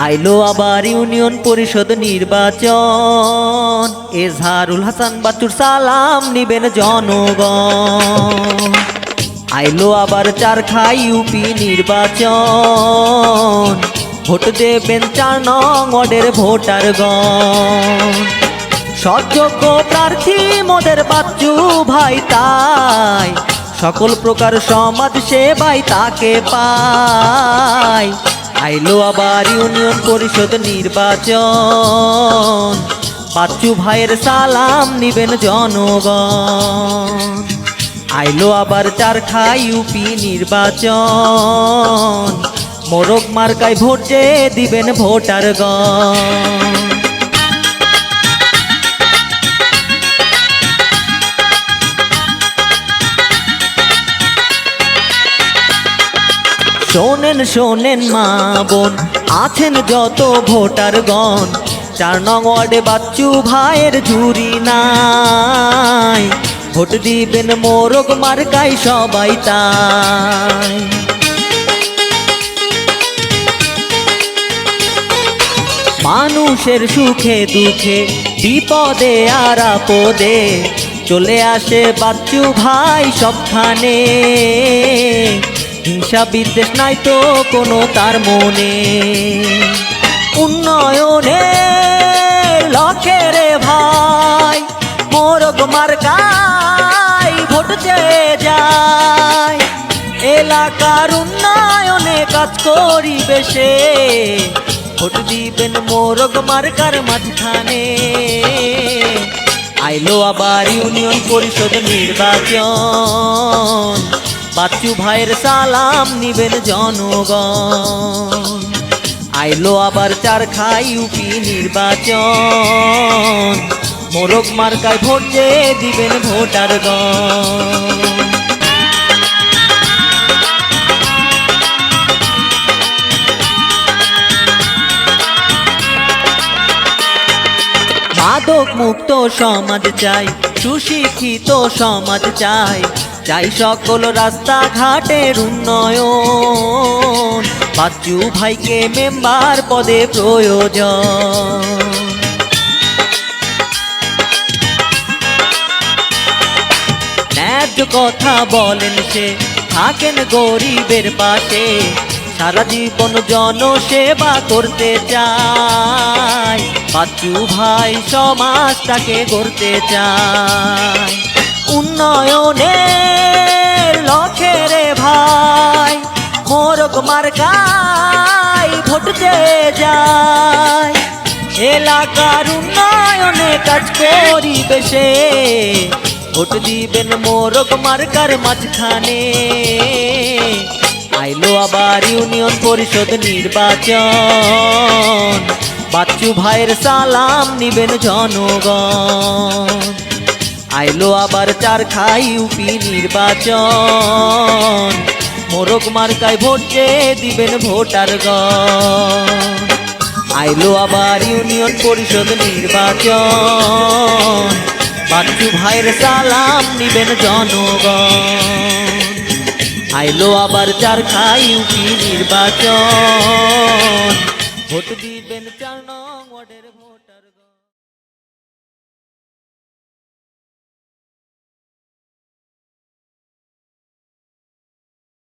আইলো আবার ইউনিয়ন পরিষদ নির্বাচন, এজাহারুল হাসান বাচ্চুর সালাম নিবেন জনগণ। আইলো আবার চারখাই ইউপি নির্বাচন, ভোট দেবেন 4 নং ওয়ার্ডের ভোটারগণ। সৎযোগ্য প্রার্থী মোদের বাচ্চু ভাই, তাই সকল প্রকার সমাজ সেবাই তাকে পায়। আইলো আবার ইউনিয়ন পরিষদ নির্বাচন, বাচ্চু ভাইয়ের সালাম নিবেন জনগণ। আইলো আবার চারখাই ইউপি নির্বাচন, মোরগ মার্কায় ভোট যে দিবেন ভোটারগণ। শোনেন শোনেন মা বোন, আছেন যত ভোটারগণ, 4 নং ওয়ার্ডে বাচ্চু ভাইয়ের ঝুরি নাই। ভোট দিবেন মোরগ মার্কায় সবাই তাই। মানুষের সুখে দুঃখে বিপদে আর আপদে চলে আসে বাচ্চু ভাই সবখানে। হিংসা বিদ্বেষ নাই তো কোনো তার মনে, উন্নয়নের লক্ষ্যে রে ভাই মোরগ মার্কায় ভোট চেয়ে যায়। এলাকার উন্নয়নে কাজ করিবে সে, ভোট দিবেন মোরগ মার্কার মাঝখানে। আইলো আবার ইউনিয়ন পরিষদ নির্বাচন, বাচ্চু ভাইয়ের সালাম নিবেন জনগণ। আইলো আবার চারখাই ইউপি নির্বাচন, মোরগ মার্কায় ভোট যে দিবেন ভোটারগণ। মাদক মুক্ত সমাজ চাই, সুশিক্ষিত সমাজ চাই, চাই সকল রাস্তাঘাটের উন্নয়ন। বাচ্চু ভাইকে মেম্বার পদে প্রয়োজন। ন্যায্য কথা বলেন সে, থাকেন গরিবের পাশে, সারা জীবন জনসেবা করতে চায়। বাচ্চু ভাই সমাজটাকে গড়তে চায়। উন্নয়নের লক্ষ্যে রে ভাই মোরগ মার্কায় ভোট চেয়ে যায়। এলাকার উন্নয়নে কাজ করিবে সে, ভোট দিবেন মোরগ মার্কার মাঝখানে। আইলো আবার ইউনিয়ন পরিষদ নির্বাচন, বাচ্চু ভাইয়ের সালাম নিবেন জনগণ। আইলো আবার চারখাই ইউপি নির্বাচন, মোরগ মার্কায় ভোট যে দিবেন ভোটারগণ। আইলো আবার ইউনিয়ন পরিষদ নির্বাচন, বাচ্চু ভাইয়ের সালাম নিবেন জনগণ। আইলো আবার চারখাই ইউপি নির্বাচন, ভোট দিবেন 4 নং